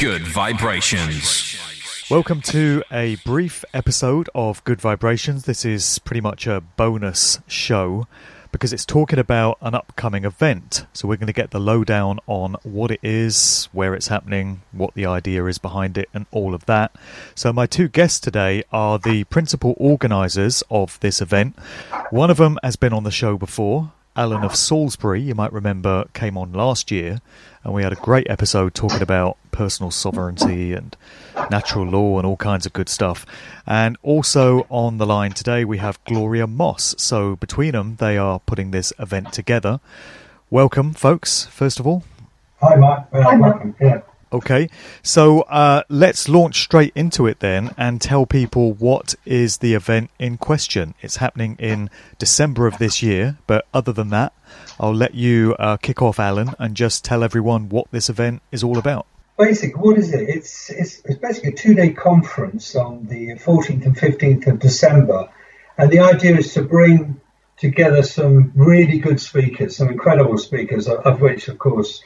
Good Vibrations. Welcome to a brief episode of Good Vibrations. This is pretty much a bonus show because it's talking about an upcoming event. So we're going to get the lowdown on what it is, where it's happening, what the idea is behind it, and all of that. So my two guests today are the principal organisers of this event. One of them has been on the show before. Alan of Salisbury, you might remember, came on last year, and we had a great episode talking about personal sovereignty and natural law and all kinds of good stuff. And also on the line today we have Gloria Moss. So between them, they are putting this event together. Welcome, folks, first of all. Hi, Mark. Welcome. Yeah. Okay, so let's launch straight into it then and tell people what is the event in question. It's happening in December of this year, but other than that, I'll let you kick off, Alan, and just tell everyone what this event is all about. Basically, what is it? It's basically a two-day conference on the 14th and 15th of December, and the idea is to bring together some really good speakers, some incredible speakers, of which, of course,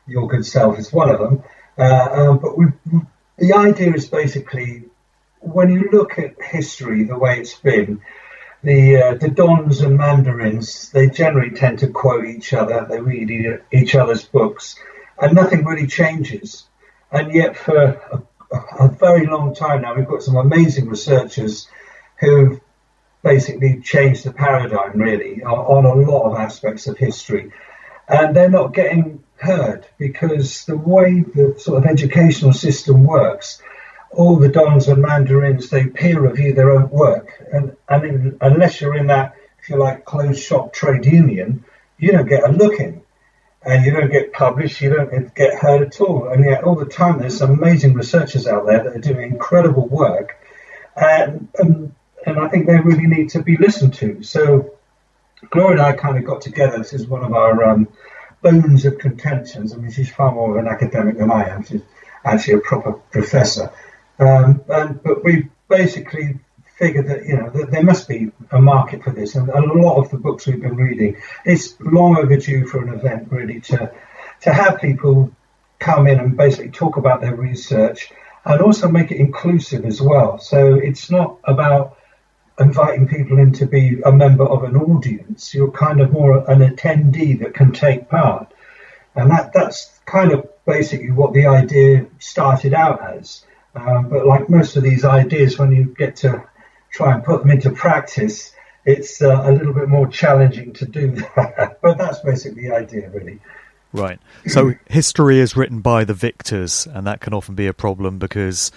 your good self is one of them. The idea is basically, when you look at history, the way it's been, the dons and mandarins, they generally tend to quote each other, they read each other's books, and nothing really changes. And yet for a very long time now, we've got some amazing researchers who've basically changed the paradigm, really, on a lot of aspects of history. And they're not getting heard because the way the sort of educational system works, all the dons and mandarins, they peer review their own work, and unless you're in that, if you like, closed shop trade union, you don't get a look in, and you don't get published, you don't get heard at all. And yet all the time there's some amazing researchers out there that are doing incredible work, and I think they really need to be listened to. So Gloria and I kind of got together. This is one of our bones of contentions. I mean, she's far more of an academic than I am. She's actually a proper professor. But we basically figured that, that there must be a market for this. And a lot of the books we've been reading, it's long overdue for an event, really, to have people come in and basically talk about their research and also make it inclusive as well. So it's not about inviting people in to be a member of an audience. You're kind of more an attendee that can take part. And that's kind of basically what the idea started out as. But like most of these ideas, when you get to try and put them into practice, it's a little bit more challenging to do that. But that's basically the idea, really. Right. So history is written by the victors, and that can often be a problem because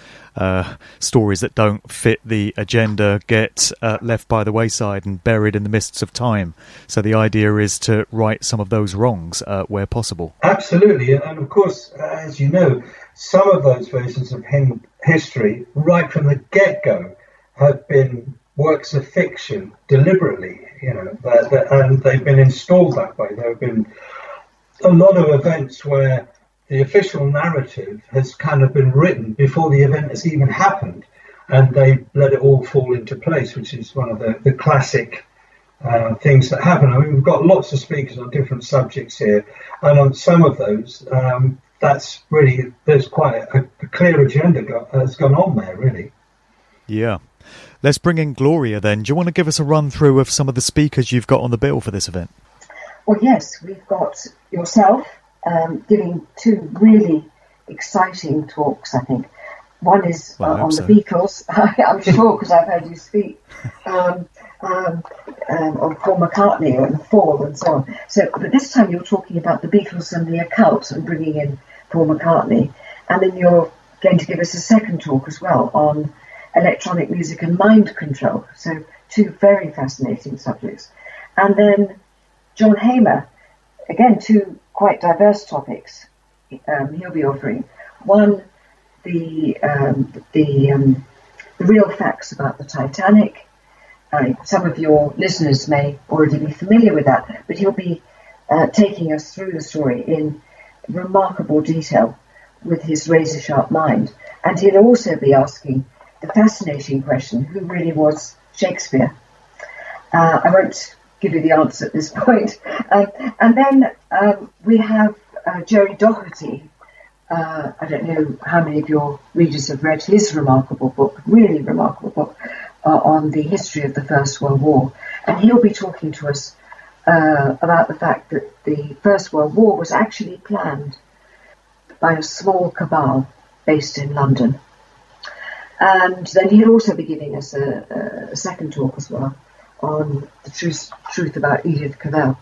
stories that don't fit the agenda get left by the wayside and buried in the mists of time. So the idea is to right some of those wrongs where possible. Absolutely. And of course, as you know, some of those versions of history, right from the get-go, have been works of fiction deliberately, and they've been installed that way. There have been a lot of events where the official narrative has kind of been written before the event has even happened, and they let it all fall into place, which is one of the classic things that happen. I mean, we've got lots of speakers on different subjects here, and on some of those, that's really, there's quite a clear agenda has gone on there, really. Yeah. Let's bring in Gloria then. Do you want to give us a run through of some of the speakers you've got on the bill for this event? Well, yes, we've got yourself giving two really exciting talks, I think. One is on the Beatles, I'm sure, because I've heard you speak, on Paul McCartney and the Fall and so on. But this time you're talking about the Beatles and the occult and bringing in Paul McCartney. And then you're going to give us a second talk as well on electronic music and mind control. So two very fascinating subjects. And then John Hamer, again, two quite diverse topics he'll be offering. One, the real facts about the Titanic. Some of your listeners may already be familiar with that, but he'll be taking us through the story in remarkable detail with his razor-sharp mind. And he'll also be asking the fascinating question, who really was Shakespeare? I won't give you the answer at this point. And then we have Gerry Doherty, I don't know how many of your readers have read his remarkable book, really remarkable book, on the history of the First World War. And he'll be talking to us about the fact that the First World War was actually planned by a small cabal based in London. And then he'll also be giving us a second talk as well on the truth about Edith Cavell.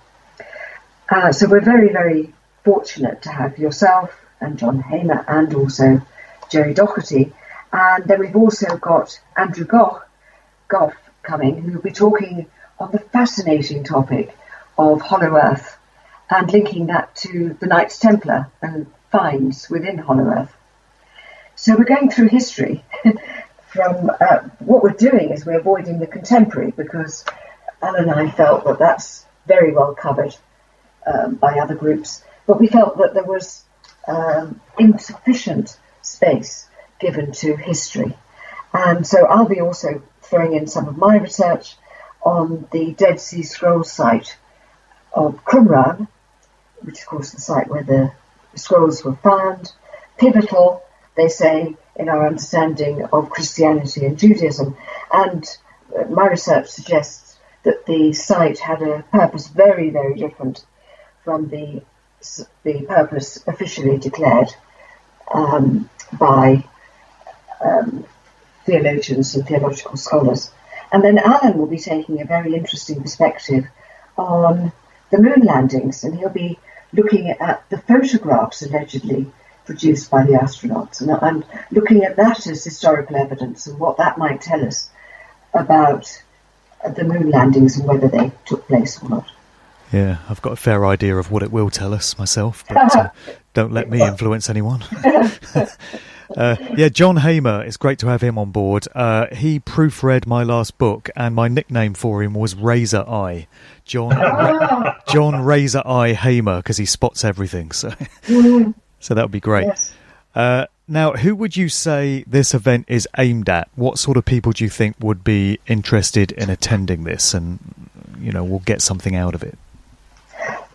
So we're very, very fortunate to have yourself and John Hamer and also Gerry Doherty. And then we've also got Andrew Gough coming, who will be talking on the fascinating topic of Hollow Earth and linking that to the Knights Templar and finds within Hollow Earth. So we're going through history from what we're doing is we're avoiding the contemporary, because Alan and I felt that that's very well covered by other groups, but we felt that there was insufficient space given to history. And so I'll be also throwing in some of my research on the Dead Sea Scrolls site of Qumran, which is of course the site where the scrolls were found, pivotal, they say, in our understanding of Christianity and Judaism. And my research suggests that the site had a purpose very, very different from the purpose officially declared by theologians and theological scholars. And then Alan will be taking a very interesting perspective on the moon landings, and he'll be looking at the photographs allegedly produced by the astronauts, and I'm looking at that as historical evidence and what that might tell us about the moon landings and whether they took place or not. Yeah, I've got a fair idea of what it will tell us myself, but don't let me influence anyone. John Hamer, it's great to have him on board. He proofread my last book, and my nickname for him was Razor Eye. John Razor Eye Hamer, because he spots everything. So that would be great. Yes. Now, who would you say this event is aimed at? What sort of people do you think would be interested in attending this and, will get something out of it?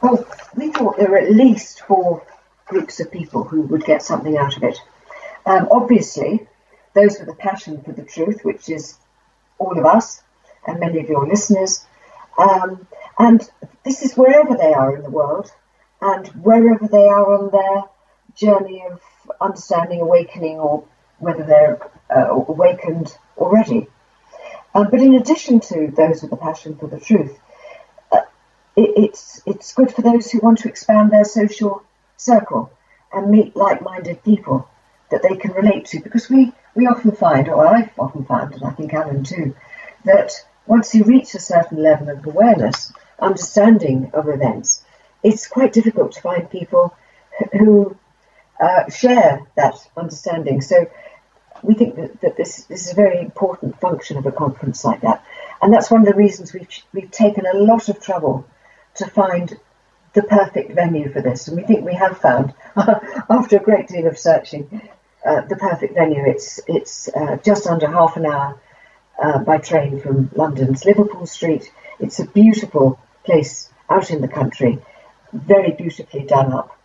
Well, we thought there were at least 4 groups of people who would get something out of it. Obviously, those with a passion for the truth, which is all of us and many of your listeners. And this is wherever they are in the world and wherever they are on their journey of understanding, awakening, or whether they're awakened already. But in addition to those with a passion for the truth, it's good for those who want to expand their social circle and meet like-minded people that they can relate to, because we often find, or I've often found, and I think Alan too, that once you reach a certain level of awareness, understanding of events, it's quite difficult to find people who share that understanding. So we think that this is a very important function of a conference like that, and that's one of the reasons we've taken a lot of trouble to find the perfect venue for this, and we think we have found after a great deal of searching the perfect venue. It's just under half an hour by train from London's Liverpool Street. It's a beautiful place out in the country, very beautifully done up,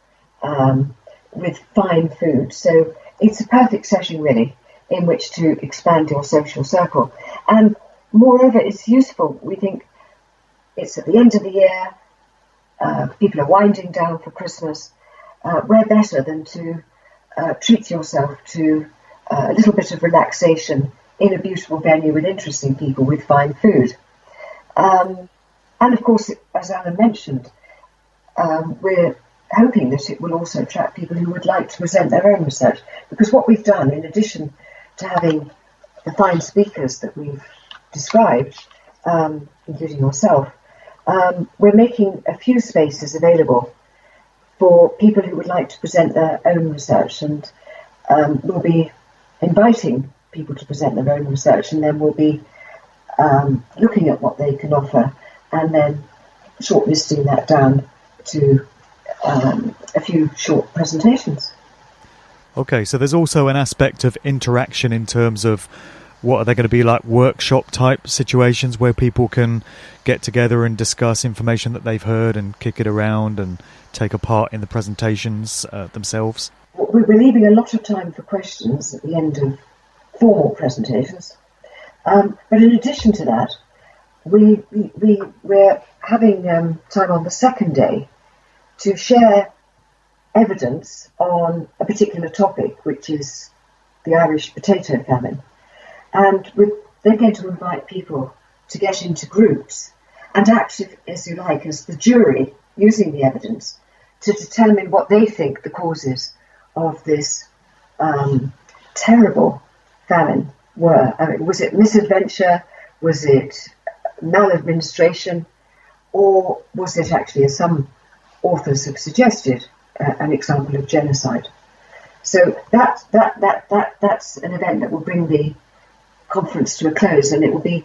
with fine food. So it's a perfect session really in which to expand your social circle. And moreover, it's useful. We think it's at the end of the year, people are winding down for Christmas. Where better than to treat yourself to a little bit of relaxation in a beautiful venue with interesting people with fine food. And of course, as Alan mentioned, we're hoping that it will also attract people who would like to present their own research, because what we've done, in addition to having the fine speakers that we've described, including yourself, we're making a few spaces available for people who would like to present their own research, and we'll be inviting people to present their own research, and then we'll be looking at what they can offer and then shortlisting that down to a few short presentations. Okay, so there's also an aspect of interaction in terms of what are they going to be, like workshop type situations where people can get together and discuss information that they've heard and kick it around and take a part in the presentations themselves? we're leaving a lot of time for questions at the end of formal presentations. But in addition to that, we're having time on the second day to share evidence on a particular topic, which is the Irish potato famine. And they're going to invite people to get into groups and act, as you like, as the jury, using the evidence to determine what they think the causes of this terrible famine were. I mean, was it misadventure? Was it maladministration? Or was it actually, as some authors have suggested, an example of genocide? So that's an event that will bring the conference to a close, and it will be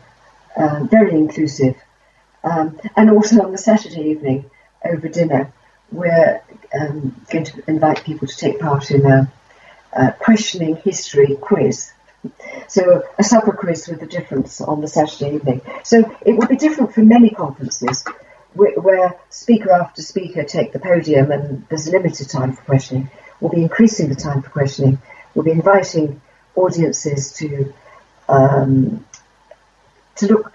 very inclusive. And also on the Saturday evening, over dinner, we're going to invite people to take part in a questioning history quiz. So a supper quiz with a difference on the Saturday evening. So it will be different from many conferences where speaker after speaker take the podium and there's limited time for questioning. We'll be increasing the time for questioning. We'll be inviting audiences to look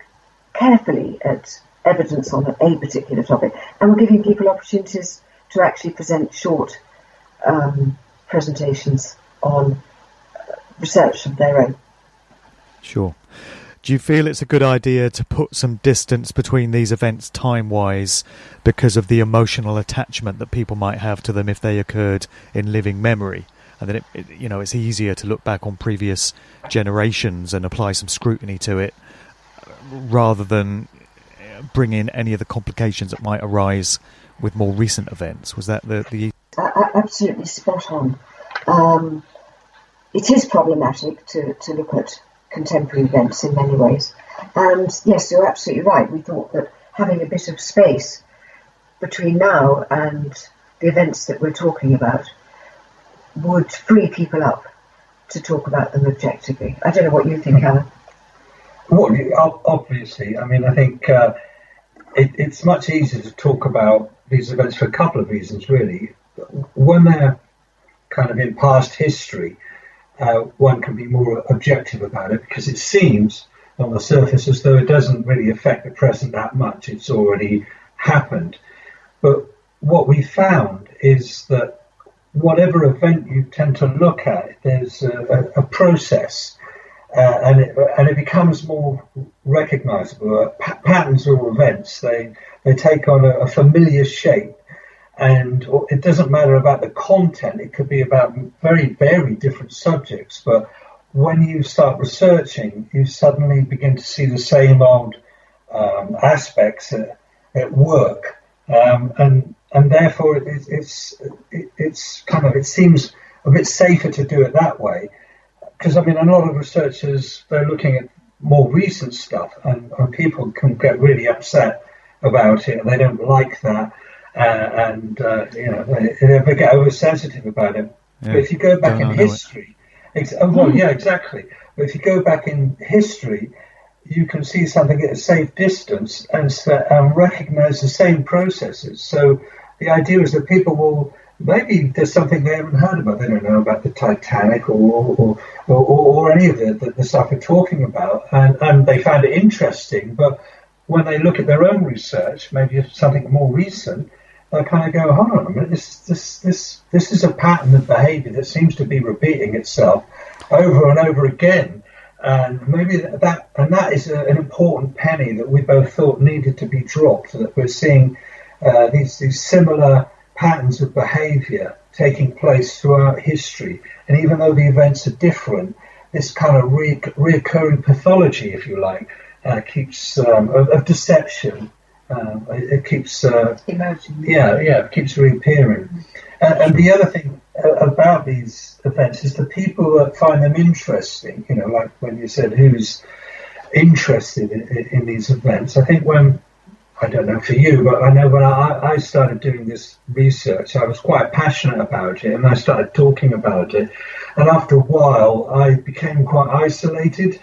carefully at evidence on a particular topic, and we're giving people opportunities to actually present short presentations on research of their own. Sure. Do you feel it's a good idea to put some distance between these events time-wise because of the emotional attachment that people might have to them if they occurred in living memory? And then, it's easier to look back on previous generations and apply some scrutiny to it rather than bring in any of the complications that might arise with more recent events. Was that the... Absolutely spot on. It is problematic to look at contemporary events in many ways. And yes, you're absolutely right. We thought that having a bit of space between now and the events that we're talking about would free people up to talk about them objectively. I don't know what you think, Alan. Well, obviously, I mean, I think it's much easier to talk about these events for a couple of reasons, really. When they're kind of in past history, one can be more objective about it because it seems on the surface as though it doesn't really affect the present that much. It's already happened. But what we found is that whatever event you tend to look at, there's a process, and it becomes more recognisable. Patterns or events, they take on a familiar shape, and it doesn't matter about the content. It could be about very different subjects, but when you start researching, you suddenly begin to see the same old aspects at work, and therefore it's kind of, it seems a bit safer to do it that way, because I mean a lot of researchers, they're looking at more recent stuff, and people can get really upset about it, and they don't like that, they get oversensitive about it. Yeah. But if you go back in history, exactly. But if you go back in history, you can see something at a safe distance and recognise the same processes. So the idea is that people will, maybe there's something they haven't heard about. They don't know about the Titanic or any of the stuff we're talking about, and they found it interesting. But when they look at their own research, maybe something more recent, they kind of go, hold on a minute, this is a pattern of behaviour that seems to be repeating itself over and over again. And maybe that is an important penny that we both thought needed to be dropped, that we're seeing these similar patterns of behaviour taking place throughout history. And even though the events are different, this kind of reoccurring pathology, if you like, keeps of deception. It keeps emerging. It keeps reappearing. And the other thing about these events is the people that find them interesting. Like when you said who's interested in these events. I think I don't know for you, but I know when I started doing this research, I was quite passionate about it, and I started talking about it. And after a while, I became quite isolated.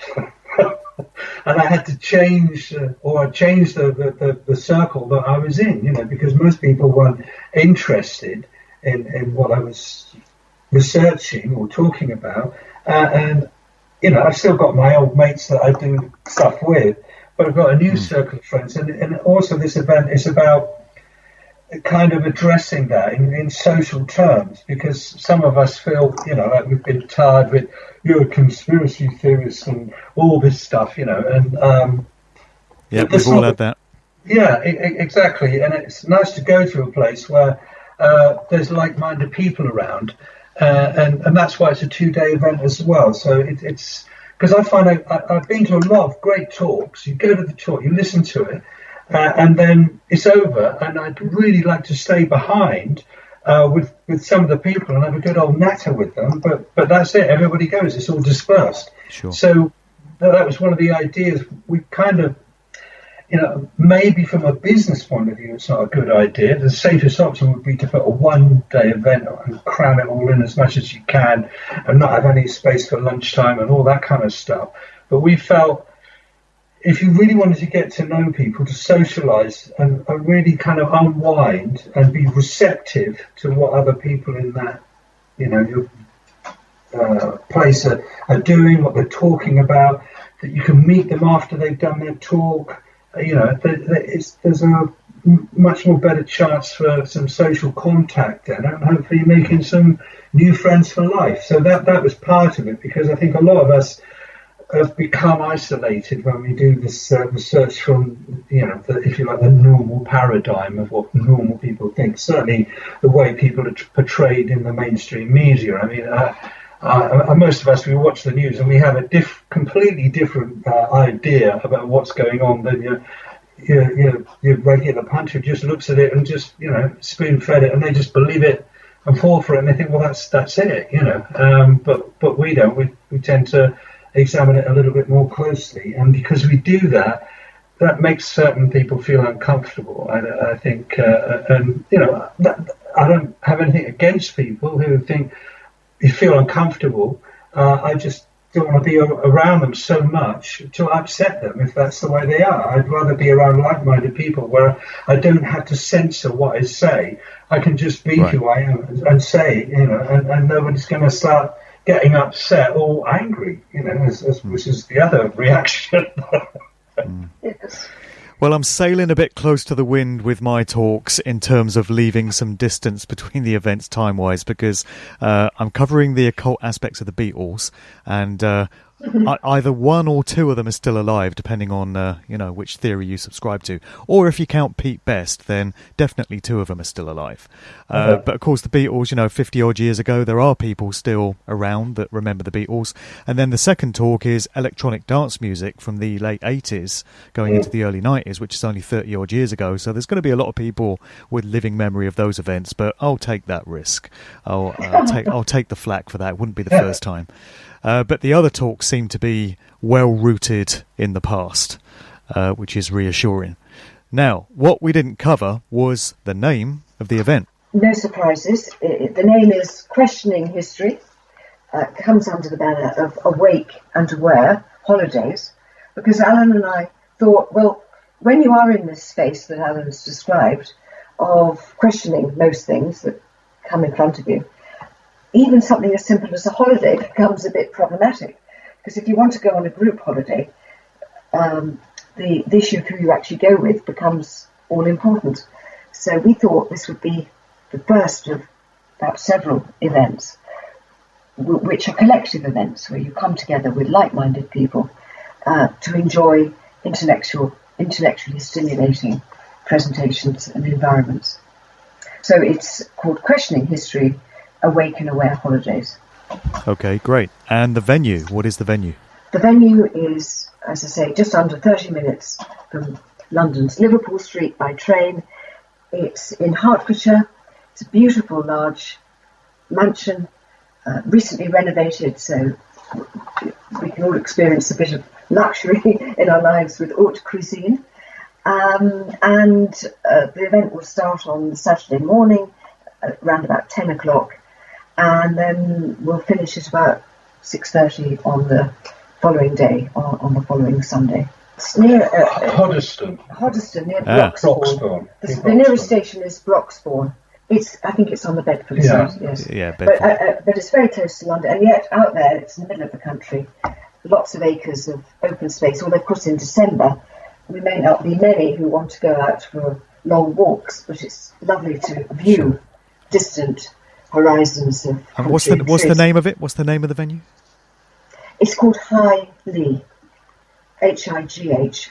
And I had to change the circle that I was in, because most people weren't interested in what I was researching or talking about, and I've still got my old mates that I do stuff with, but I've got a new circle of friends, and also this event is about kind of addressing that in social terms, because some of us feel, like we've been tarred with, you're a conspiracy theorist and all this stuff, and we've all had that. Yeah, exactly, and it's nice to go to a place where there's like-minded people around, and that's why it's a 2-day event as well. So it's because I find I've been to a lot of great talks. You go to the talk, you listen to it, and then it's over, and I'd really like to stay behind with some of the people and have a good old natter with them, but that's it. Everybody goes. It's all dispersed. Sure. So that was one of the ideas. We kind of, maybe from a business point of view, it's not a good idea. The safest option would be to put a 1-day event and cram it all in as much as you can and not have any space for lunchtime and all that kind of stuff. But we felt if you really wanted to get to know people, to socialise and really kind of unwind and be receptive to what other people in that, your place are doing, what they're talking about, that you can meet them after they've done their talk. There's a much more better chance for some social contact then, and hopefully making some new friends for life. So that was part of it, because I think a lot of us have become isolated when we do this research from, if you like, the normal paradigm of what normal people think. Certainly the way people are portrayed in the mainstream media. I mean, most of us, we watch the news and we have a completely different idea about what's going on than your regular punter just looks at it and just, spoon-fed it, and they just believe it and fall for it, and they think, well, that's it, But we don't. We tend to examine it a little bit more closely, and because we do that makes certain people feel uncomfortable. I think, and I don't have anything against people who think you feel uncomfortable. I just don't want to be around them so much to upset them if that's the way they are. I'd rather be around like-minded people where I don't have to censor what I say. I can just be who I am and say, and nobody's going to start getting upset or angry, which is the other reaction. Yes. Well, I'm sailing a bit close to the wind with my talks in terms of leaving some distance between the events time-wise, because I'm covering the occult aspects of the Beatles, and either one or two of them are still alive, depending on which theory you subscribe to. Or if you count Pete Best, then definitely two of them are still alive. But of course, the Beatles, 50 odd years ago, there are people still around that remember the Beatles. And then the second talk is electronic dance music from the late 80s going into the early 90s, which is only 30 odd years ago. So there's going to be a lot of people with living memory of those events, but I'll take that risk. I'll take the flak for that. It wouldn't be the first time. But the other talks seem to be well-rooted in the past, which is reassuring. Now, what we didn't cover was the name of the event. No surprises. The name is Questioning History. It comes under the banner of Awake and Aware Holidays, because Alan and I thought, well, when you are in this space that Alan has described of questioning most things that come in front of you, even something as simple as a holiday becomes a bit problematic, because if you want to go on a group holiday, the issue of who you actually go with becomes all important. So we thought this would be the first of about several events, which are collective events where you come together with like-minded people to enjoy intellectually stimulating presentations and environments. So it's called Questioning History, Awake and Aware Holidays. Okay, great. And the venue, what is the venue? The venue is, as I say, just under 30 minutes from London's Liverpool Street by train. It's in Hertfordshire. It's a beautiful large mansion, recently renovated, so we can all experience a bit of luxury in our lives with haute cuisine. And the event will start on Saturday morning around about 10 o'clock. And then we'll finish at about 6:30 on the following day, on the following Sunday. It's near Hoddesdon. Hoddesdon, near Broxbourne. The nearest station is Broxbourne. I think it's on the Bedford side, yes. Yeah, Bedford. But it's very close to London, and yet out there, it's in the middle of the country. Lots of acres of open space, although of course in December, we may not be many who want to go out for long walks, but it's lovely to view distant horizons of And what's the name of it? What's the name of the venue? It's called High Lee, High,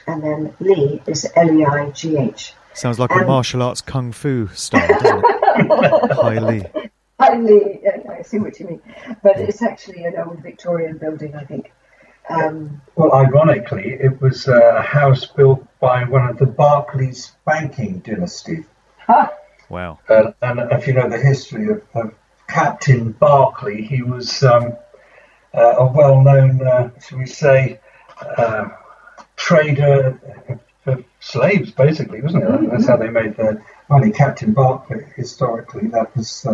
and then Lee is Leigh. Sounds like a martial arts kung fu style, doesn't it? High Lee. High Lee, I see what you mean. But it's actually an old Victorian building, I think. Well, ironically, it was a house built by one of the Berkeley's banking dynasty. Wow. And if you know the history of Captain Berkeley, he was a well-known, shall we say, trader of slaves, basically, wasn't it? That's how they made their money. Captain Berkeley, historically, that was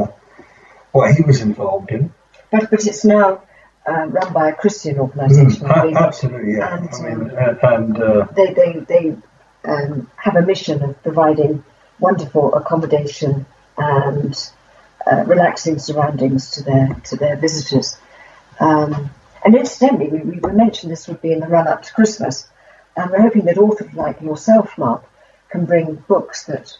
what he was involved in. But it's now run by a Christian organisation. Absolutely, yeah. And, they have a mission of providing wonderful accommodation and relaxing surroundings to their visitors. And incidentally, we mentioned this would be in the run-up to Christmas, and we're hoping that authors like yourself, Mark, can bring books that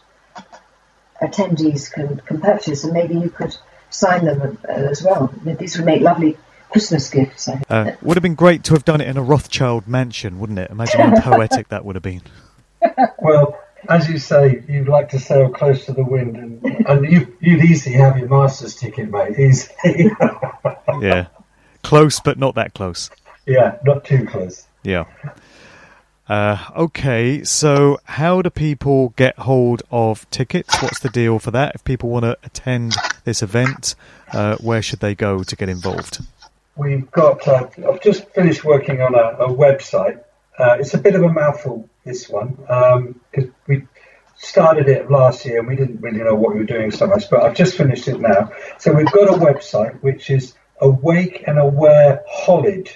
attendees can purchase, and maybe you could sign them as well. These would make lovely Christmas gifts. Would have been great to have done it in a Rothschild mansion, wouldn't it? Imagine how poetic that would have been. Well, as you say, you'd like to sail close to the wind, and you'd easily have your master's ticket, mate. Easily. Yeah. Close, but not that close. Yeah, not too close. Yeah. Okay, so how do people get hold of tickets? What's the deal for that? If people want to attend this event, where should they go to get involved? We've got, I've just finished working on a website. It's a bit of a mouthful, this one, because we started it last year and we didn't really know what we were doing so much, but I've just finished it now. So we've got a website which is Awake and Aware Hollid.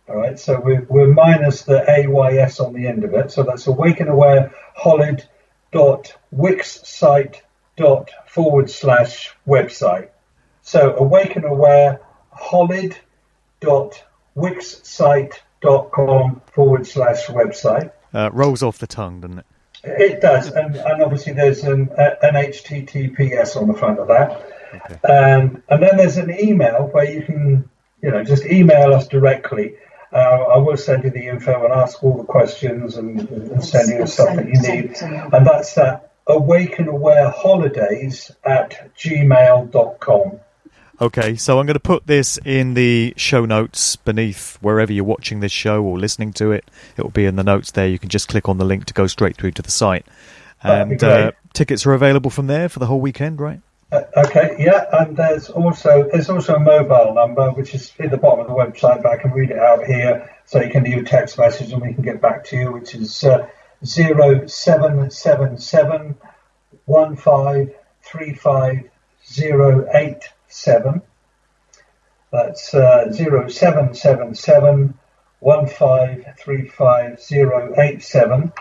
All right, so we're minus the AYS on the end of it. So that's Awake and Aware Hollid.wixsite./website. So Awake and Aware Hollid.wixsite.com/website. Rolls off the tongue, doesn't it? It does, and obviously there's an HTTPS on the front of that. Okay. And then there's an email where you can, just email us directly. I will send you the info and ask all the questions and send you the stuff that you need. And that's at awakenawareholidays@gmail.com. Okay, so I'm going to put this in the show notes beneath wherever you're watching this show or listening to it. It will be in the notes there. You can just click on the link to go straight through to the site. And tickets are available from there for the whole weekend, right? Okay, yeah, and there's also a mobile number which is at the bottom of the website, but I can read it out here, so you can leave a text message and we can get back to you, which is 0777 1535087. That's 0777 1535087.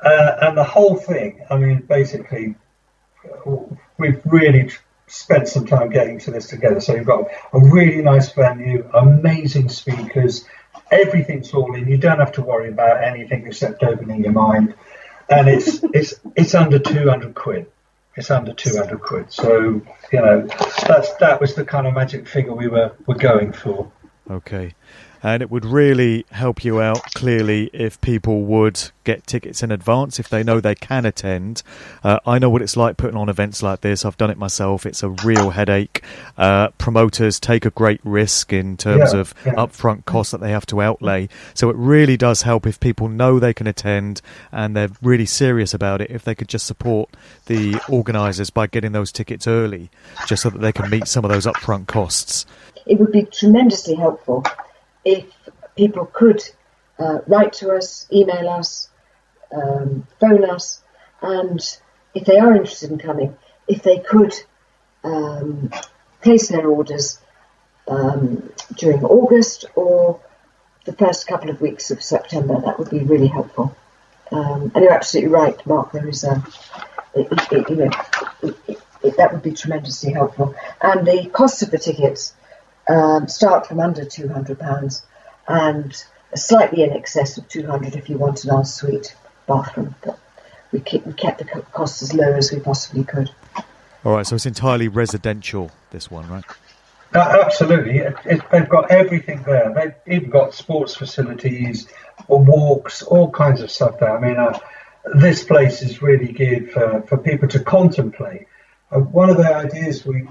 And the whole thing, I mean, basically, we've really spent some time getting to this together. So you've got a really nice venue, amazing speakers, everything's all in. You don't have to worry about anything except opening your mind. And it's under 200 quid. It's under 200 quid. So, that was the kind of magic figure we were going for. Okay. And it would really help you out, clearly, if people would get tickets in advance, if they know they can attend. I know what it's like putting on events like this. I've done it myself. It's a real headache. Promoters take a great risk in terms of upfront costs that they have to outlay. So it really does help if people know they can attend and they're really serious about it, if they could just support the organisers by getting those tickets early, just so that they can meet some of those upfront costs. It would be tremendously helpful if people could write to us, email us, phone us, and if they are interested in coming, if they could place their orders during August or the first couple of weeks of September, that would be really helpful. And you're absolutely right, Mark. There is it that would be tremendously helpful. And the cost of the tickets start from under £200 and slightly in excess of £200 if you want an ensuite bathroom. But we kept the cost as low as we possibly could. All right, so it's entirely residential, this one, right? Absolutely. They've got everything there. They've even got sports facilities, walks, all kinds of stuff there. I mean, this place is really good for people to contemplate. One of the ideas we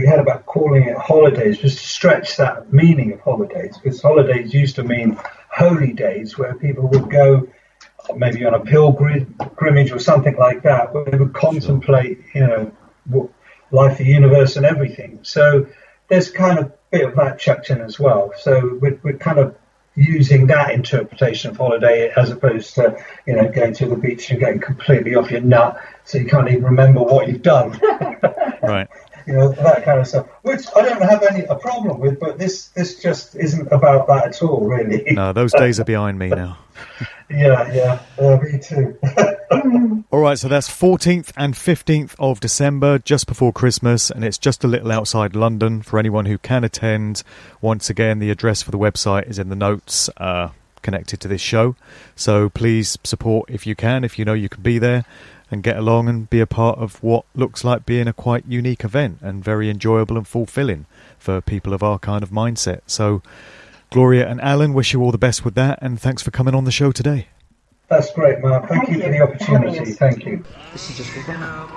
had about calling it holidays was to stretch that meaning of holidays, because holidays used to mean holy days where people would go maybe on a pilgrimage or something like that, where they would contemplate, life, the universe and everything. So there's kind of a bit of that chucked in as well. So we're kind of using that interpretation of holiday as opposed to, going to the beach and getting completely off your nut so you can't even remember what you've done. Right. That kind of stuff, which I don't have a problem with, but this just isn't about that at all, really. No, those days are behind me now. Yeah, me too. All right, so that's 14th and 15th of December, just before Christmas, and it's just a little outside London for anyone who can attend. Once again, the address for the website is in the notes connected to this show, so please support if you can, if you know you can be there, and get along and be a part of what looks like being a quite unique event and very enjoyable and fulfilling for people of our kind of mindset. So, Gloria and Alan, wish you all the best with that, and thanks for coming on the show today. That's great, Mark. Thank you for the opportunity. Thank you. This is just a demo.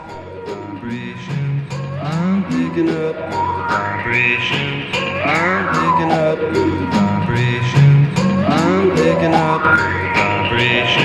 I'm picking up vibrations. I'm picking up vibrations. I'm picking up vibrations.